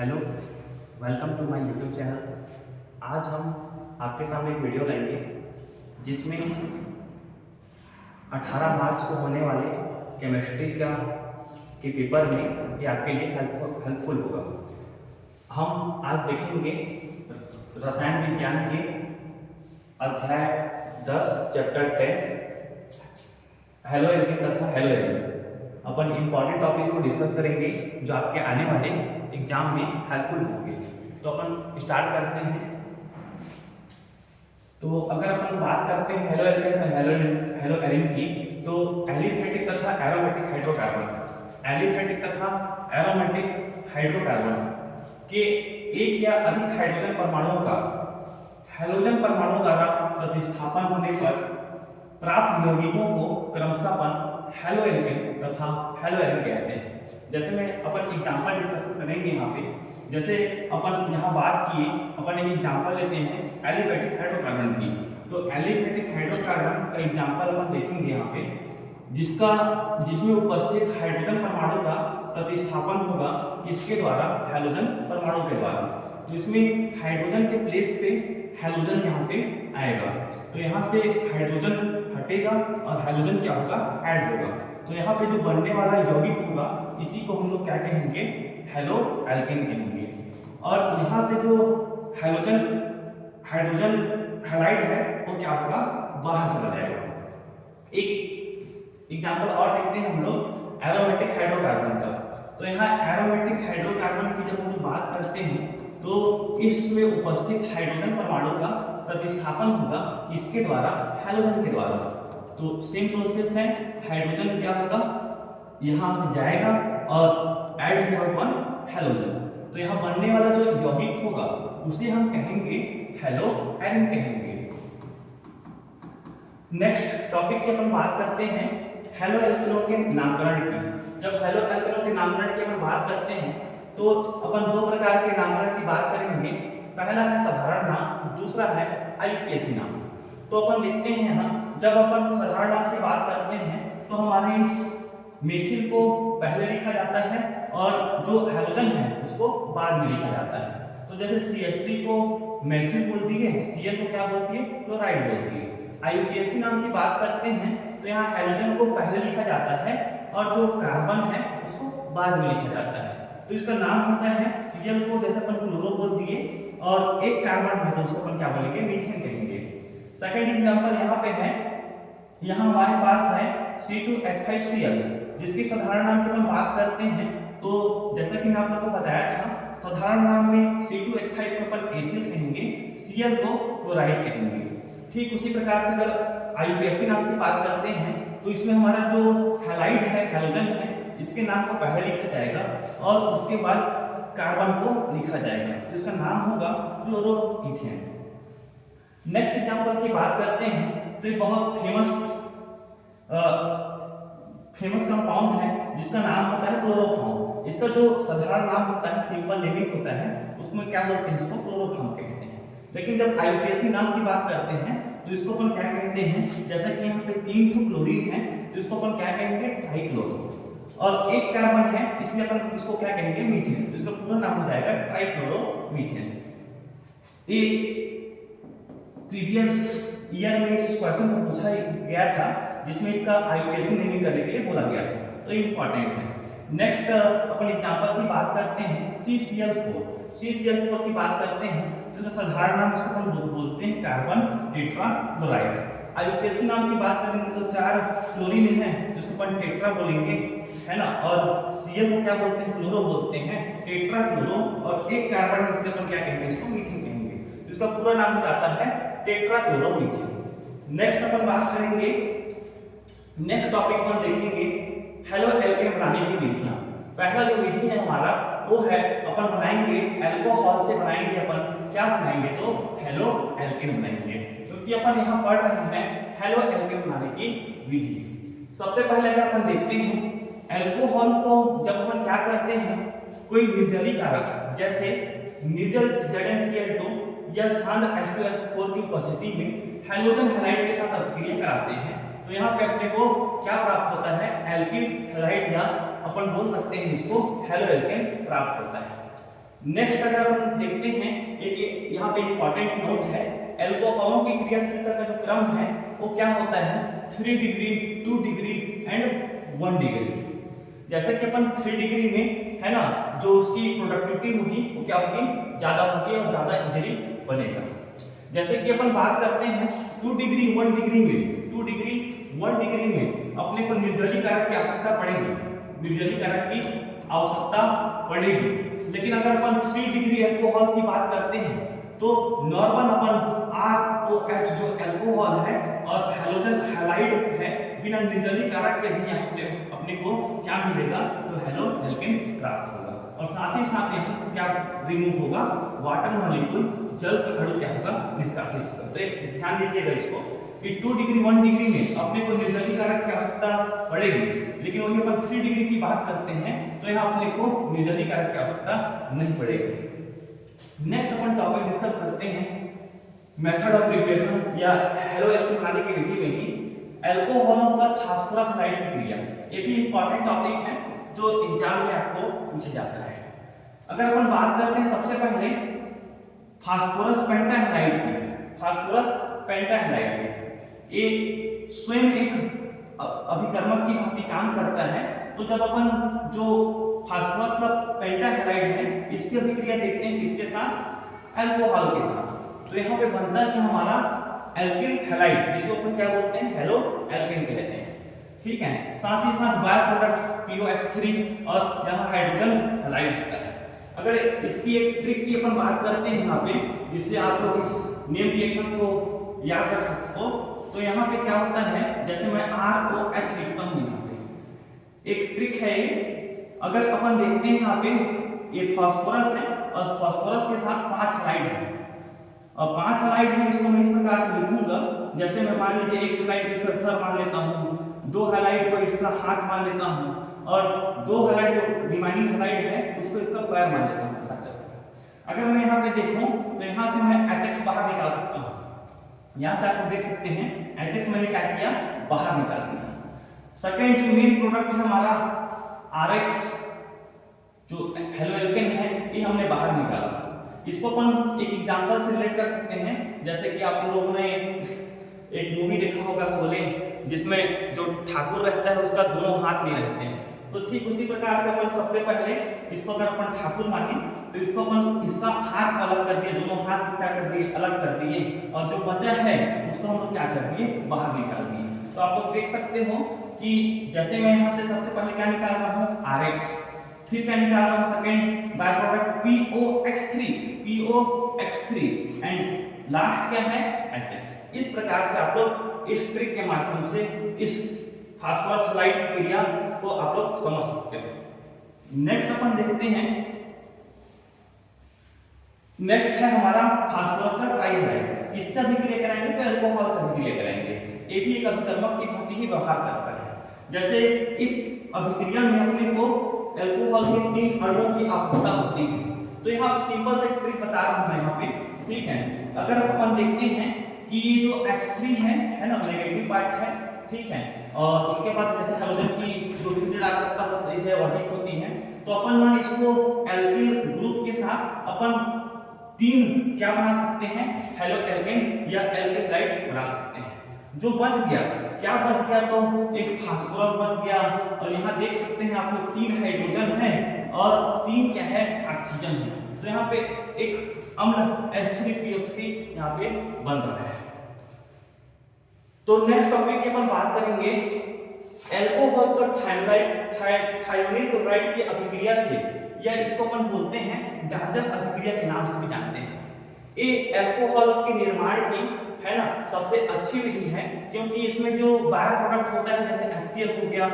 Hello, welcome to my YouTube channel. आज हम आपके सामने एक वीडियो लाएंगे जिसमें 18 मार्च को होने वाले केमिस्ट्री के पेपर में ये आपके लिए हेल्पफुल होगा। हम आज देखेंगे रसायन विज्ञान के अध्याय 10 चैप्टर 10 हेलो एल्केन तथा हेलो एल्केन। अपन इंपॉर्टेंट टॉपिक को डिस्कस करेंगे जो आपके आने वाले एग्जाम में हेल्पफुल होंगे। तो अपन स्टार्ट करते हैं। तो अगर अपन बात करते हैं हेलो एल्केन्स और हेलो एरिन की, तो एलिफेटिक तथा एरोमेटिक हाइड्रोकार्बन, एलिफेटिक तथा एरोमेटिक हाइड्रोकार्बन के एक या अधिक हाइड्रोजन परमाणुओं का हैलोजन परमाणु द्वारा प्रतिस्थापन होने पर प्राप्त यौगिकों को क्रमशः हेलो एल्केन तथा हेलो एरिन कहते हैं। जैसे मैं अपन एग्जांपल डिस्कस करेंगे यहाँ पे। जैसे अपन यहाँ बात किए, अपन एक एग्जांपल लेते हैं एलिफेटिक हाइड्रोकार्बन की। तो एलिफेटिक हाइड्रोकार्बन का एग्जांपल अपन देखेंगे यहाँ पे, जिसमें उपस्थित हाइड्रोजन परमाणु का प्रतिस्थापन होगा इसके द्वारा, हैलोजन परमाणु के द्वारा। तो इसमें हाइड्रोजन के प्लेस पे हैलोजन यहाँ पे आएगा। तो यहाँ से हाइड्रोजन हटेगा और हैलोजन क्या होगा, ऐड होगा। तो यहाँ पे जो बनने वाला यौगिक होगा इसी को हम लोग क्या कहेंगे, हेलो एल्केन कहेंगे। और यहाँ से जो हाइड्रोजन हैलाइड है वो क्या होगा, बाहर चला जाएगा। एक एग्जांपल और देखते हैं हम लोग एरोमेटिक हाइड्रोकार्बन का। तो यहाँ एरोमेटिक हाइड्रोकार्बन की जब हम लोग बात करते हैं तो इसमें उपस्थित हाइड्रोजन परमाणु का प्रतिस्थापन होगा इसके द्वारा, हैलोजन के द्वारा। तो सेम प्रोसेस है, हाइड्रोजन क्या होगा, यहाँ से जाएगा और ऐड होगा कौन, हैलोजन। तो यहाँ बनने वाला जो यौगिक होगा उसे हम कहेंगे हेलो एरिन कहेंगे। नेक्स्ट टॉपिक की अपन बात करते हैं हेलो एल्केनों के नामकरण की। जब हेलो एल्केनों के नामकरण की अपन बात करते हैं तो अपन दो प्रकार के नामकरण की बात करेंगे। पहला है साधारण नाम, दूसरा है आईयूपीएसी नाम। तो अपन देखते हैं यहाँ, जब अपन साधारण नाम की बात करते हैं तो हमारे इस मेथिल को पहले लिखा जाता है और जो हैलोजन है उसको बाद में लिखा जाता है। तो जैसे CH3 को मेथिल बोल दिए, Cl को क्या बोलती है, क्लोराइड बोलती है। आईयूपीएसी नाम की बात करते हैं तो यहाँ हैलोजन को पहले लिखा जाता है और जो कार्बन है उसको बाद में लिखा जाता है। तो इसका नाम होता है Cl को जैसे अपन क्लोरो बोल दिए और एक कार्बन है तो उसको अपन क्या बोलेंगे, मीथेन कहेंगे। सेकंड एग्जांपल यहाँ पे है, यहाँ हमारे पास है C2H5Cl जिसकी साधारण नाम की अपन बात करते हैं। तो जैसा कि मैं आप लोगों को बताया था, साधारण नाम में C2H5 को अपन एथिल कहेंगे, Cl को क्लोराइड कहेंगे। ठीक उसी प्रकार से अगर आईयूपीएसी नाम की बात करते हैं तो इसमें हमारा जो हैलाइड है, हैलोजन है, इसके नाम को पहले लिखा जाएगा और उसके बाद कार्बन को लिखा जाएगा। तो इसका नाम होगा क्लोरोइथेन। नेक्स्ट एग्जांपल की बात करते हैं तो ये बहुत फेमस कंपाउंड है जिसका नाम होता है क्लोरोफॉर्म। इसका जो साधारण नाम होता है, सिंपल नेमिंग होता है, उसमें क्या बोलते हैं, इसको क्लोरोफॉर्म कहते हैं। लेकिन जब आईयूपीएसी नाम की बात करते हैं तो इसको अपन क्या कहते हैं, जैसा कि यहाँ पे 3 क्लोरीन है तो इसको अपन क्या कहेंगे, ट्राइक्लोरो। और एक कार्बन है इसलिए अपन इसको क्या कहेंगे, मीथेन। तो इसका पूरा नाम हो जाएगा ट्राइक्लोरोमीथेन। ये प्रीवियस ईयर में इस क्वेश्चन को पूछा गया था जिसमें इसका आईयूपीएसी नेमिंग करने के लिए बोला गया था, तो इंपॉर्टेंट है। नेक्स्ट अपन एग्जांपल की बात करते हैं CCl4। CCl4 की बात करते हैं तो इसका साधारण नाम इसको अपन बोलते हैं कार्बन टेट्राक्लोराइड। आईयूपीएसी नाम की बात करेंगे तो 4 क्लोरीन है जिसको अपन टेट्रा बोलेंगे, है ना। और Cl को क्या बोलते हैं, क्लोरो बोलते हैं, टेट्राक्लोरो। और एक कार्बन है इसलिए अपन क्या कहेंगे, इसको मीथेन कहेंगे। तो इसका पूरा नाम हो जाता है टेट्राक्लोरोमीथेन। नेक्स्ट अपन बात करेंगे, नेक्स्ट टॉपिक पर देखेंगे हेलो एल्केन बनाने की विधियां। पहला जो विधि है हमारा वो है, अपन बनाएंगे अल्कोहल से बनाएंगे। अपन क्या बनाएंगे, तो हेलो एल्केन बनाएंगे, क्योंकि अपन यहाँ पढ़ रहे हैं हेलो एल्केन बनाने की विधि। सबसे पहले अगर अपन देखते हैं अल्कोहल को, जब अपन क्या करते हैं, कोई निर्जलीकारक जैसे निर्जल ZnCl2 या शांत H2SO4 की उपस्थिति में हैलोजन हैलाइड के साथ अभिक्रिया कराते हैं तो यहाँ पे अपने को क्या प्राप्त होता है, एल्किल हैलाइड, या अपन बोल सकते हैं इसको हेलो एल्केन प्राप्त होता है। नेक्स्ट अगर हम देखते हैं, एक यहाँ पे इंपॉर्टेंट नोट है, एल्कोहलों की क्रियाशीलता का जो क्रम है वो क्या होता है, 3 डिग्री, 2 डिग्री एंड 1 डिग्री। जैसे कि अपन 3 डिग्री में है ना, जो उसकी प्रोडक्टिविटी होगी वो क्या होगी, ज्यादा होगी और ज्यादा इजीली बनेगा। जैसे कि अपन बात करते हैं 2 डिग्री 1 डिग्री में, 2 डिग्री 1 डिग्री में अपने को निर्जलीकरण की आवश्यकता पड़ेगी, निर्जलीकरण की आवश्यकता पड़ेगी। लेकिन अगर अपन 3 डिग्री अल्कोहल की बात करते हैं तो नॉर्मल अपन ROH जो अल्कोहल है और हैलोजन हैलाइड है, बिना निर्जलीकरण के भी यहाँ पे अपने को क्या मिलेगा, तो हेलो एल्केन प्राप्त होगा। और साथ ही साथ यहाँ से क्या रिमूव होगा, वाटर मॉलिक्यूल, जल का अणु क्या होगा, निष्कासित होगा। तो ध्यान दीजिएगा इसको कि 2 डिग्री 1 डिग्री में अपने को निर्जलीकरण की आवश्यकता पड़ेगी, लेकिन वही अपन 3 डिग्री की बात करते हैं तो यहाँ अपने को निर्जलीकरण की आवश्यकता नहीं पड़ेगी। नेक्स्ट अपन टॉपिक डिस्कस करते हैं मेथड ऑफ प्रिपरेशन या हेलो एल्केन बनाने की विधि में ही एल्कोहलों पर फास्फोरस हैलाइड की क्रिया। ये भी इंपॉर्टेंट टॉपिक है जो एग्जाम में आपको पूछा जाता है। अगर अपन बात करते हैं सबसे पहले फास्फोरस पेंटाहैलाइड की, फास्फोरस पेंटाहैलाइड की, ये स्वयं एक अभिकर्मक की भांति काम करता है। तो जब अपन जो फास्फोरस का पेंटाहैलाइड है इसकी अभिक्रिया देखते हैं किसके साथ, अल्कोहल के साथ, तो यहाँ पे बनता है कि हमारा एल्किल हैलाइड, जिसको अपन क्या बोलते हैं, हेलो एल्केन कहते हैं। ठीक है, साथ ही साथ बाय प्रोडक्ट POX3 और यहाँ हाइड्रोजन हैलाइड होता है। अगर इसकी एक ट्रिक की अपन बात करते हैं यहाँ पे, जिससे आप लोग इस नेम रिएक्शन को याद रख सकते हो, तो यहाँ पे क्या होता है, जैसे मैं ROH लिखता हूँ यहाँ पे, एक ट्रिक है ये। अगर अपन देखते हैं यहाँ पे ये फास्फोरस है और फास्फोरस के साथ 5 हैलाइड है और 5 हैलाइड है, इसको मैं इस प्रकार से लिखूंगा, जैसे मैं मान लीजिए एक हैलाइड इसका सर मान लेता हूँ, 2 हैलाइड को इसका हाथ मान लेता हूँ और 2 हैलाइड जो रिमाइनिंग हैलाइड है उसको इसका पैर मान लेता हूँ, ऐसा करके। अगर मैं यहाँ पे देखूं तो यहाँ से मैं HX बाहर निकाल सकता हूँ, यहाँ से आप देख सकते हैं HX मैंने क्या किया, बाहर निकाल दिया। सेकेंड जो मेन प्रोडक्ट है हमारा RX जो हेलो एल्केन है, ये हमने बाहर निकाला। इसको अपन एक एग्जांपल से रिलेट कर सकते हैं, जैसे कि आप लोगों ने एक मूवी देखा होगा शोले, जिसमें जो ठाकुर रहता है उसका दोनों हाथ नहीं रहते हैं। तो ठीक उसी प्रकार से अपन सबसे पहले इसको अगर अपन ठाकुर माने तो इसको अपन इसका हाथ अलग कर दिए, दोनों हाथ क्या कर दिए, अलग कर दिए, और जो बचा है उसको हम लोग क्या कर दिए, बाहर निकाल दिए। तो आप लोग देख सकते हो कि जैसे मैं यहाँ से सबसे पहले क्या निकाल रहा हूँ, RX, फिर क्या निकाल रहा हूँ second by product POX3 and last क्या है, HX। इस प्रकार से आप लोग इस ट्रिक के माध्यम से इस फास्फोरस हैलाइड की क्रिया को आप लोग समझ सकते हैं। नेक्स्ट अपन देखते हैं, नेक्स्ट है हमारा फास्फोरस का ट्राईहैलाइड। इससे अभिक्रिया कराएंगे तो अल्कोहल से अभिक्रिया कराएंगे, ये भी एक अभिकर्मक की भांति ही व्यवहार करता है। जैसे इस अभिक्रिया में अपने को अल्कोहल के 3 अणुओं की आवश्यकता होती है। तो यहाँ सिंपल से ट्रिक बता रहा हूं मैं यहाँ पे, ठीक है। अगर अपन देखते हैं कि ये जो H3 है ना, नेगेटिव पार्ट है, ठीक है, और उसके बाद जैसे हाइड्रोजन की जो विद्युत आवेशता होती है वो अधिक होती है, तो अपन ना इसको एल्किल ग्रुप के साथ अपन 3 क्या बना सकते हैं, हेलो एल्केन या एल्किल हैलाइड बना सकते हैं। जो बच गया, क्या बच गया, तो एक फास्फोरस बच गया, और यहाँ देख सकते हैं आप लोग 3 हाइड्रोजन है और 3 क्या है, ऑक्सीजन है। तो यहाँ पे एक अम्ल H3PO3 यहाँ पे बन रहा है। तो नेक्स्ट टॉपिक की अपन बात करेंगे अल्कोहल पर थायोनिल क्लोराइड की अभिक्रिया से, या इसको अपन बोलते हैं डार्जन अभिक्रिया के नाम से भी जानते हैं। ये अल्कोहल के निर्माण की है ना सबसे अच्छी विधि है, क्योंकि इसमें जो बायो प्रोडक्ट होता है जैसे HCl हो गया,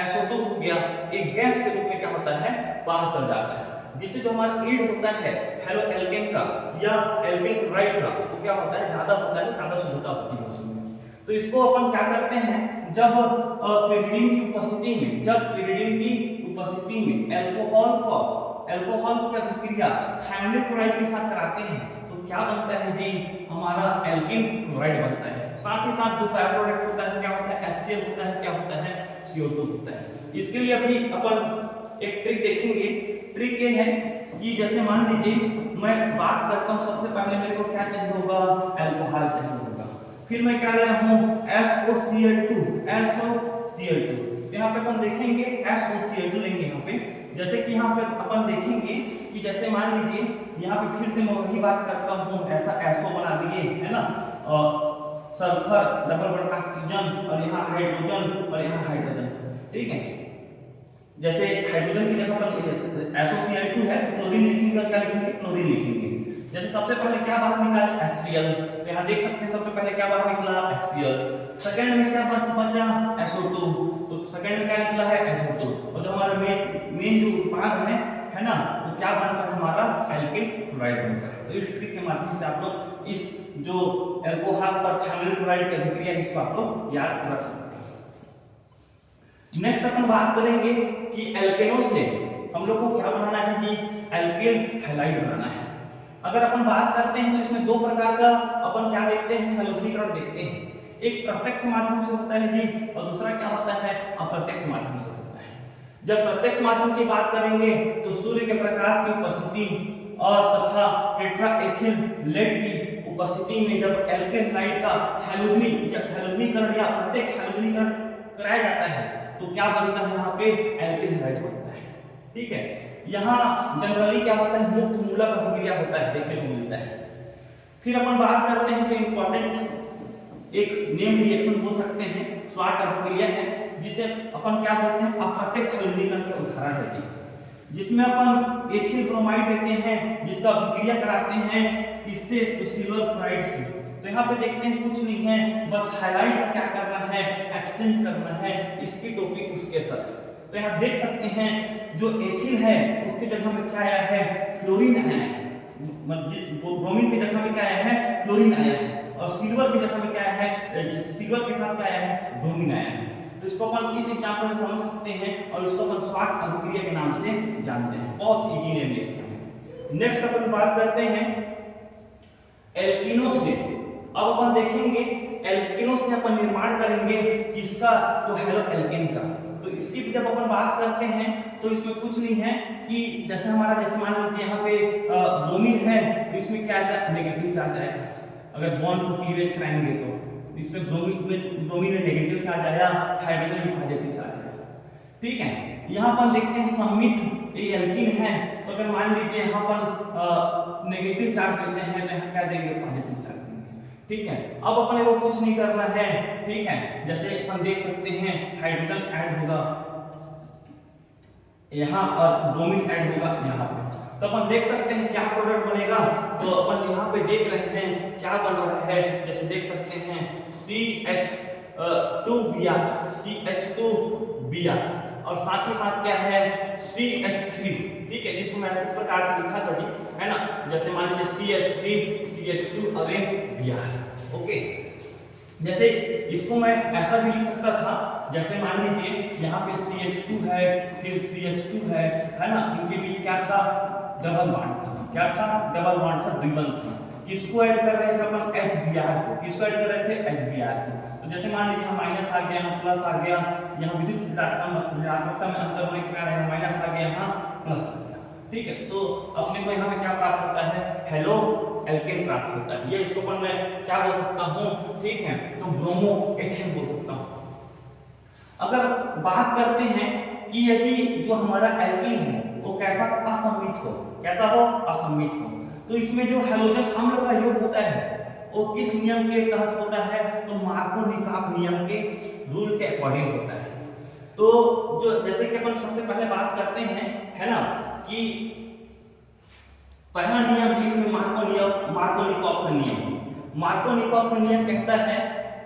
SO2 हो गया, एक गैस के रूप में क्या होता है, बाहर चल जाता है, जिससे जो हमारा ईल्ड होता है हेलो एल्केन का या एल्किल क्लोराइड का, वो क्या होता है, ज्यादा होता है, ज्यादा शुद्धता होती है उसमें। तो इसको अपन क्या करते हैं, जब पिरिडीन की उपस्थिति में, अल्कोहल की अभिक्रिया थायोनिल क्लोराइड के साथ कराते हैं, तो क्या बनता है जी, हमारा एल्किल क्लोराइड बनता है। साथ ही साथ जो बाय प्रोडक्ट होता है क्या होता है, HCl होता है, क्या होता है, CO2 होता है। इसके लिए अभी अपन एक ट्रिक देखेंगे ट्रिक ये है कि जैसे मान लीजिए मैं बात करता हूँ, सबसे पहले मेरे को क्या चाहिए होगा, अल्कोहल चाहिए होगा। फिर मैं क्या ले रहा हूँ, SOCl2, SOCl2। यहाँ पे अपन देखेंगे SOCl2 लेंगे यहाँ पे। जैसे कि यहाँ पे अपन देखेंगे कि जैसे मान लीजिए यहाँ पे फिर से मैं वही बात करता हूँ, ऐसा SO बना दिए, है ना, सल्फर डबल बॉन्ड ऑक्सीजन और यहाँ हाइड्रोजन और यहाँ हाइड्रोजन, ठीक है। जैसे हाइड्रोजन की जगह पर SOCl2 है तो क्लोरीन लिखेंगे और क्या लिखेंगे, क्लोरीन लिखेंगे। जैसे सबसे पहले क्या बाहर निकाले, HCl, तो यहाँ देख सकते हैं सबसे पहले क्या बाहर निकला, HCl। सेकंड में क्या बचा, SO2, तो सेकंड में क्या निकला है, SO2। और जो हमारा मेन जो उत्पाद है ना, वो क्या बनता है हमारा, एल्किल क्लोराइड बनता है। तो इस ट्रिक के माध्यम से आप लोग इस जो अल्कोहल पर थायमिल क्लोराइड की अभिक्रिया इसको आप लोग याद रख सकते हैं। नेक्स्ट अपन बात करेंगे कि एल्केनो से हम लोग को क्या बनाना है जी, एल्किल हैलाइड बनाना है। अगर अपन बात करते हैं तो इसमें दो प्रकार का अपन क्या देखते हैं, हैलोजनीकरण देखते हैं। एक प्रत्यक्ष माध्यम से होता है जी, और दूसरा क्या होता है, अप्रत्यक्ष माध्यम से होता है। जब प्रत्यक्ष माध्यम की बात करेंगे तो सूर्य के प्रकाश की उपस्थिति और तथा टेट्राएथिल लेड की उपस्थिति में जब एल्किल हैलाइड का हैलोजनीकरण या प्रत्यक्ष हैलोजनीकरण कराया जाता है तो क्या बनता है, यहाँ पे एल्किल हैलाइड बनता है, ठीक है। यहाँ जनरली क्या होता है, मुक्त मूलक अभिक्रिया होता है, देखने को मिलता है। फिर अपन बात करते हैं जो इंपॉर्टेंट एक नेम रिएक्शन बोल सकते हैं, स्वाट अभिक्रिया है, जिसे अपन क्या बोलते हैं, अप्रत्यक्ष हैलोजनीकरण का उदाहरण है जी, जिसमें अपन एथिल ब्रोमाइड लेते हैं जिसका अभिक्रिया कराते हैं किससे, तो सिल्वर क्लोराइड से। तो यहाँ पे देखते हैं कुछ नहीं है, बस हाइलाइट का क्या करना है, एक्सचेंज करना है, इसकी टॉपिक उसके साथ। तो यहाँ देख सकते हैं जो एथिल है उसकी जगह में क्या आया है, फ्लोरीन आया है, जिस ब्रोमीन की जगह में क्या आया है, फ्लोरीन आया है, और सिल्वर की जगह में क्या आया है, सिल्वर के साथ क्या आया है, ब्रोमीन आया है। तो इसको अपन इस एग्जांपल से समझ सकते हैं और इसको अपन स्वाट अभिक्रिया के नाम से जानते हैं, बहुत इजी नेम रिएक्शन है। नेक्स्ट अपन बात करते हैं एल्किनो से। अब अपन देखेंगे एल्किनो से अपन निर्माण करेंगे किसका, तो हेलो एल्केन का। तो इसकी जब अपन बात करते हैं तो इसमें कुछ नहीं है कि जैसे हमारा, जैसे मान लीजिए यहाँ पे ब्रोमीन है तो इसमें क्या आएगा, नेगेटिव चार्ज आएगा। अगर बॉन्ड को क्लीवेज कराएंगे तो इसमें ब्रोमीन में नेगेटिव चार्ज आया, हाइड्रोजन में पॉजिटिव चार्ज आया, ठीक है। यहाँ अपन देखते हैं सममित ये एल्कीन है, तो अगर मान लीजिए यहाँ पर नेगेटिव चार्ज देते हैं तो यहाँ क्या देंगे, पॉजिटिव चार्ज देंगे, ठीक है। अब अपने को कुछ नहीं करना है, ठीक है। जैसे अपन देख सकते हैं हाइड्रोजन ऐड होगा यहाँ और ब्रोमीन ऐड होगा यहाँ पे, तो अपन देख सकते हैं क्या प्रोडक्ट बनेगा। तो अपन यहाँ पे देख रहे हैं क्या बन रहा है, जैसे देख सकते हैं CH2Br और साथ ही साथ क्या है CH3, ठीक है, जिसको मैं इस प्रकार से लिखा था जी, है ना। जैसे मान लीजिए CH3 CH2 अरे Br, ओके। जैसे इसको मैं ऐसा भी लिख सकता था, जैसे मान लीजिए यहाँ पे CH2 है, फिर CH2 है ना, इनके बीच क्या था, डबल बॉन्ड था, क्या था, डबल बॉन्ड था, द्विबंध था। इसको ऐड कर रहे थे अपन HBr को, किसको ऐड कर रहे थे, HBr को। तो जैसे मान लीजिए यहाँ माइनस आ गया, यहाँ प्लस आ गया, यहाँ विद्युत ऋणात्मकता में अंतर होने के कारण माइनस आ गया, यहाँ प्लस आ गया, ठीक है। तो अपने को यहाँ पे क्या प्राप्त होता है, हेलो एल्केन प्राप्त होता है। ये इसको पर मैं क्या बोल सकता हूँ, ठीक है, तो ब्रोमो एथेन बोल सकता हूँ। अगर बात करते हैं कि यदि जो हमारा एल्कीन है वो कैसा असममित हो, कैसा हो, असममित हो, तो इसमें जो हैलोजन अम्ल का योग होता है वो किस नियम के तहत होता है, तो मार्कोव-निकास नियम के रूल के अकॉर्डिंग होता है। तो जो जैसे कि अपन सबसे पहले बात करते हैं, है ना, कि पहला नियम है इसमें मार्कोव-निकास का नियम। मार्कोव-निकास का नियम कहता है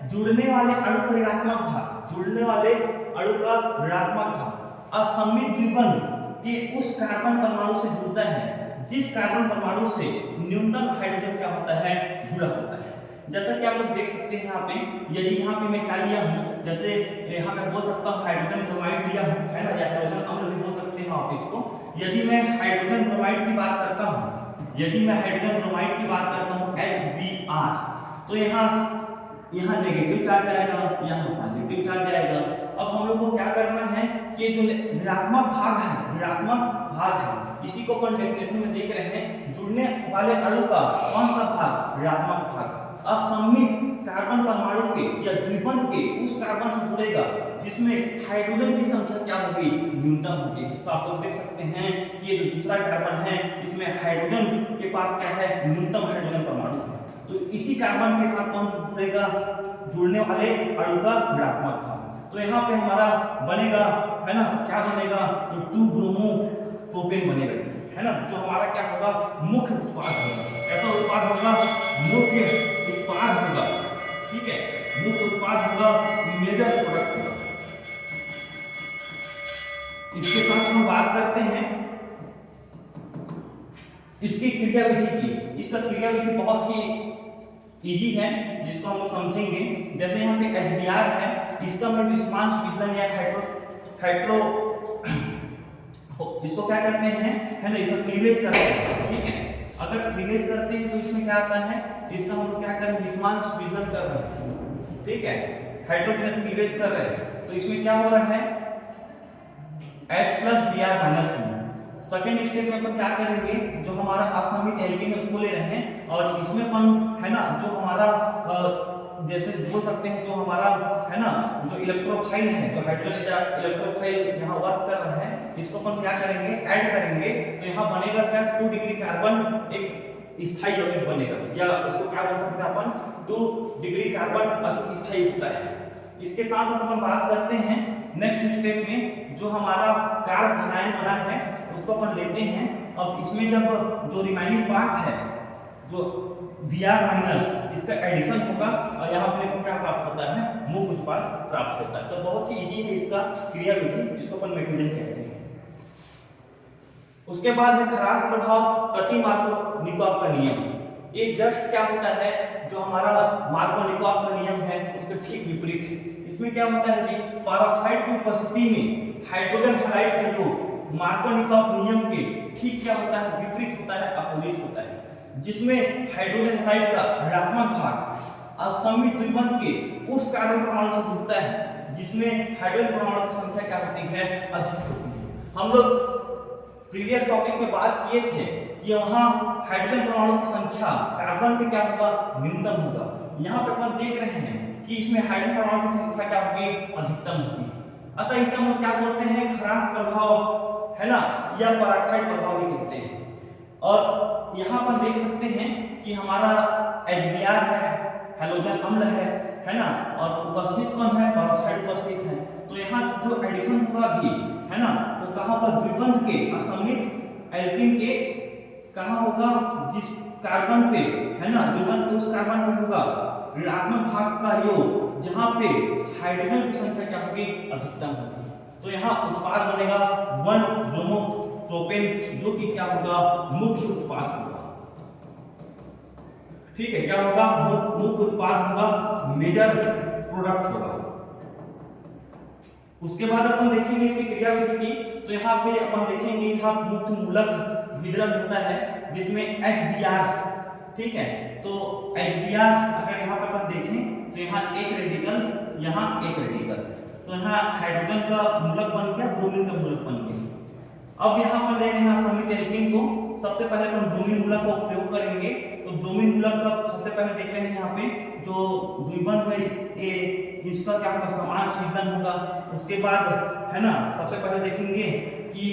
जुड़ने वाले अणु का ऋणात्मक भाग, जुड़ने वाले अणु का ऋणात्मक भाग असममित द्विबंध के उस कार्बन परमाणु से जुड़ता है जिस कार्बन परमाणु से न्यूनतम हाइड्रोजन क्या होता है, जुड़ा होता है। जैसा कि आप लोग देख सकते हैं यहाँ पे, यदि यहाँ पे मैं क्या लिया हूँ, जैसे यहाँ पे बोल सकता हूँ हाइड्रोजन ब्रोमाइड लिया हूँ, है ना, या हाइड्रोजन अम्ल भी बोल सकते हैं आप इसको। यदि मैं हाइड्रोजन ब्रोमाइड की बात करता हूँ, यदि मैं हाइड्रोजन ब्रोमाइड की बात करता हूँ HBr, तो यहाँ नेगेटिव चार्ज आएगा, यहाँ पॉजिटिव चार्ज आएगा। अब हम लोग को क्या करना है कि जो ऋणात्मक भाग है, ऋणात्मक भाग है, इसी को अपन डेफिनेशन में देख रहे हैं। जुड़ने वाले अणु का कौन सा भाग? ऋणात्मक भाग। असममित कार्बन परमाणु के या द्विबंध के उस कार्बन से जुड़ेगा जिसमें हाइड्रोजन की संख्या क्या होगी? न्यूनतम होगी। तो आप लोग देख सकते हैं कि ये जो दूसरा कार्बन है इसमें हाइड्रोजन के पास क्या है? न्यूनतम हाइड्रोजन परमाणु है। तो इसी कार्बन के साथ कौन जुड़ेगा? जुड़ने वाले अणु का ऋणात्मक भाग। तो यहाँ पे हमारा बनेगा, है ना, क्या बनेगा? तो 2 ब्रोमो प्रोपेन बनेगा, है ना, जो हमारा क्या होगा? मुख्य उत्पाद होगा। ऐसा उत्पाद होगा, मुख्य उत्पाद होगा, ठीक है, मुख्य उत्पाद होगा, मेजर प्रोडक्ट होगा। इसके साथ हम बात करते हैं इसकी क्रियाविधि की। इसका क्रियाविधि बहुत ही इजी है जिसको हम लोग समझेंगे। जैसे यहाँ पे HBr है, इसका मैं विस्मांश विघटन या हाइड्रो इसको क्या करते हैं, है ना, इसका क्लीवेज करते हैं, ठीक है। अगर क्लीवेज करते हैं तो इसमें क्या आता है? इसका हम लोग क्या कर रहे हैं? विस्मांश विघटन कर रहे हैं, ठीक है, हाइड्रोजन क्लीवेज कर रहे हैं। तो इसमें क्या हो रहा है? H + Br-2। सेकेंड स्टेप में अपन क्या करेंगे? जो हमारा असममित एल्कीन है उसको ले रहे हैं और इसमें अपन, है ना, जो हमारा जैसे बोल सकते हैं जो हमारा, है ना, जो इलेक्ट्रोफाइल है, जो हाइड्रोजन या इलेक्ट्रोफाइल यहाँ वर्क कर रहा है, इसको अपन क्या करेंगे? ऐड करेंगे। तो यहाँ बनेगा क्या? 2 डिग्री कार्बन एक स्थायी यौगिक बनेगा, या उसको क्या बोल सकते हैं अपन? 2 डिग्री कार्बन अधिक स्थायी होता है। इसके साथ साथ अपन बात करते हैं नेक्स्ट स्टेप में जो हमारा कार्ब धनायन बना है उसको अपन लेते हैं। अब इसमें जब जो रिमाइनिंग पार्ट है, जो Br- इसका एडिशन होगा और यहाँ पे देखो क्या प्राप्त होता है? मुख्य उत्पाद प्राप्त होता है। तो बहुत ही इजी है इसका क्रियाविधि, जिसको अपन मैग्नीशियम कहते हैं। उसके बाद है खराश प्रभाव कटी-मार्कोनिकॉफ का नियम। ये जस्ट क्या होता है? जो हमारा मार्कोनिकॉफ का नियम है उसके ठीक विपरीत है। इसमें क्या होता है कि पेरोक्साइड की उपस्थिति में हाइड्रोजन हैलाइड का योग मार्कोनिकॉफ नियम के ठीक क्या होता है? विपरीत होता है, अपोजिट होता है, जिसमें हाइड्रोजन हैलाइड का ऋणात्मक भाग असममित द्विबंध के उस कार्बन परमाणु से जुड़ता है जिसमें हाइड्रोजन परमाणु की संख्या क्या होती है? अधिक होती है। हम लोग प्रीवियस टॉपिक में बात किए थे कि वहां हाइड्रोजन परमाणु की संख्या कार्बन पे क्या होगा? न्यूनतम होगा। यहाँ पे अपन देख रहे हैं कि इसमें हाइड्रोजन परमाणु की संख्या क्या होगी? अधिकतम होगी। अतः इसे हम लोग क्या बोलते हैं? खराश प्रभाव, है ना, या पेरोक्साइड प्रभाव भी कहते हैं। और यहाँ पर देख सकते हैं कि हमारा HBr है, हैलोजन अम्ल है ना, और उपस्थित कौन है? पेरोक्साइड उपस्थित है। तो यहाँ जो एडिशन होगा भी, है ना, वो कहाँ होगा? द्विबंध के असममित एल्कीन के कहाँ होगा? जिस कार्बन पे, है ना, द्विबंध के उस कार्बन पे होगा ऋणात्मक भाग का योग, जहाँ पे हाइड्रोजन की संख्या क्या होगी? अधिकतम होगी। तो यहाँ उत्पाद बनेगा 1 ब्रोमो प्रोपेन, जो कि क्या होगा? मुख्य उत्पाद होगा, ठीक है। क्या होगा? मुख्य उत्पाद होगा, मेजर प्रोडक्ट होगा। उसके बाद अपन देखेंगे इसकी क्रियाविधि की। तो यहाँ पे अपन देखेंगे यहाँ मुक्त मूलक विदलन होता है जिसमें HBr, ठीक है। तो HBr अगर यहाँ पे अपन देखें तो यहाँ एक रेडिकल, यहाँ एक रेडिकल, तो यहाँ हाइड्रोजन का मूलक बन गया, ब्रोमीन का मूलक बन गया। अब यहाँ पर ले रहे हैं असममित एल्कीन को। सबसे पहले अपन ब्रोमीन मूलक का उपयोग करेंगे। तो ब्रोमीन मूलक का सबसे पहले देख रहे हैं यहाँ पे जो द्विबंध है इसका क्या होगा? समान विघटन होगा। उसके बाद, है ना, सबसे पहले देखेंगे कि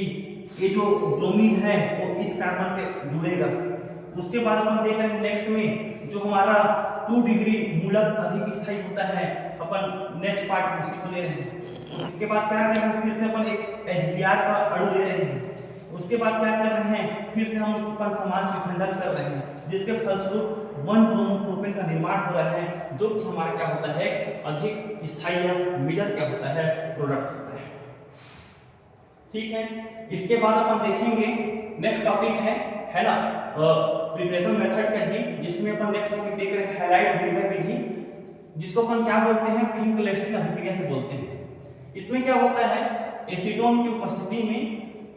ये जो ब्रोमीन है वो इस कार्बन पे जुड़ेगा। उसके बाद अपन देख रहे हैं नेक्स्ट में जो हमारा 2 डिग्री मूलक अधिक स्थायी होता है, अपन नेक्स्ट पार्ट उसी को ले रहे हैं। उसके बाद क्या कर रहे हैं? फिर से अपन एक HBr का अणु ले रहे हैं। उसके बाद क्या कर रहे हैं? फिर से हम अपन समान विखंडन कर रहे हैं, जिसके फलस्वरूप 1 ब्रोमो प्रोपेन का निर्माण हो रहा है, जो कि हमारा क्या होता है? अधिक स्थायी या मेजर क्या होता है? प्रोडक्ट होता है, ठीक है। इसके बाद अपन देखेंगे नेक्स्ट टॉपिक है ना, प्रिपरेशन मेथड का ही, जिसमें अपन नेक्स्ट टॉपिक देख रहे हैं हैलाइड विनिमय विधि, जिसको अपन क्या बोलते हैं? फिंकलेस्टीन अभिक्रिया से बोलते हैं। इसमें क्या होता है? एसीटोन की उपस्थिति में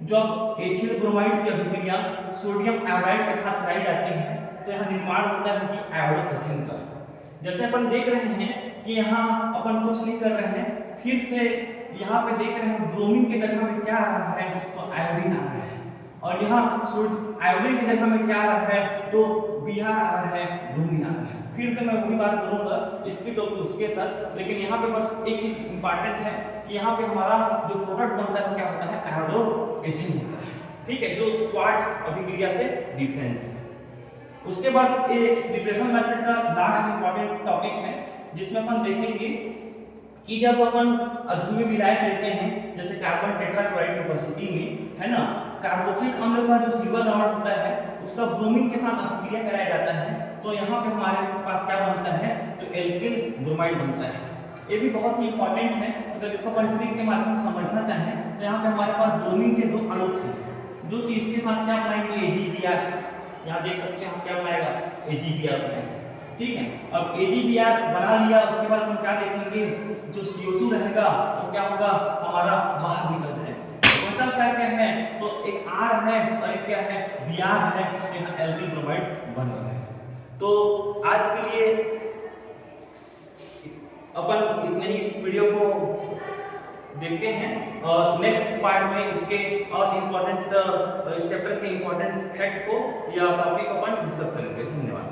जब एथिल ब्रोमाइड की अभिक्रिया सोडियम आयोडाइड के साथ कराई जाती है तो यहाँ निर्माण होता है कि आयोडिक एथेन का। जैसे अपन देख रहे हैं कि यहाँ अपन कुछ नहीं कर रहे हैं, फिर से यहाँ पे देख रहे हैं ब्रोमीन के जगह में क्या आ रहा है? तो आयोडीन आ रहा है। और यहाँ शुड आयोडीन की जगह में क्या आ रहा है, तो Br आ रहा है, ब्रोमीन आ रहा है। फिर से मैं वही बात बोलूंगा इसकी टोपी उसके साथ, लेकिन यहाँ पे बस एक चीज इंपॉर्टेंट है कि यहाँ पे हमारा जो प्रोडक्ट बनता है वो क्या होता है, आयोडो-एथेन होता है, ठीक है, जो स्वाट अभिक्रिया से डिफरेंस है। उसके बाद एक रिप्रेशन मेथड का लास्ट इंपॉर्टेंट टॉपिक है जिसमें अपन देखेंगे कि जब अपन अध्रुवीय विलायक लेते हैं जैसे कार्बन टेट्राक्लोराइड की उपस्थिति में, है ना, कार्बोक्सिलिक अम्ल का जो सिल्वर रॉड होता है उसका ब्रोमीन के साथ अभिक्रिया कराया जाता है, तो यहाँ पे हमारे पास क्या बनता है, तो एल्किल ब्रोमाइड बनता है। ये भी बहुत ही इंपॉर्टेंट है, अगर इसको अपन ट्रिक के माध्यम से समझना चाहें तो यहाँ पे हमारे पास ब्रोमीन के दो अणु थे जो कि इसके साथ क्या बनाएंगे, AgBr, यहाँ देख सकते हैं हम क्या बनाएगा, AgBr बनाएगा, ठीक है। अब AgBr बना लिया, उसके बाद हम क्या देखेंगे, जो CO2 रहेगा वो क्या होगा, हमारा बाहर निकल जाएगा। मतलब क्या है, तो एक R है और एक क्या है, Br है, तो यहाँ एल्किल ब्रोमाइड बन रहा है। तो आज के लिए अपन इतने ही इस वीडियो को देखते हैं और नेक्स्ट पार्ट में इसके और इम्पोर्टेंट इस चैप्टर के इम्पोर्टेंट फैक्ट को या टॉपिक को अपन डिस्कस करेंगे। धन्यवाद।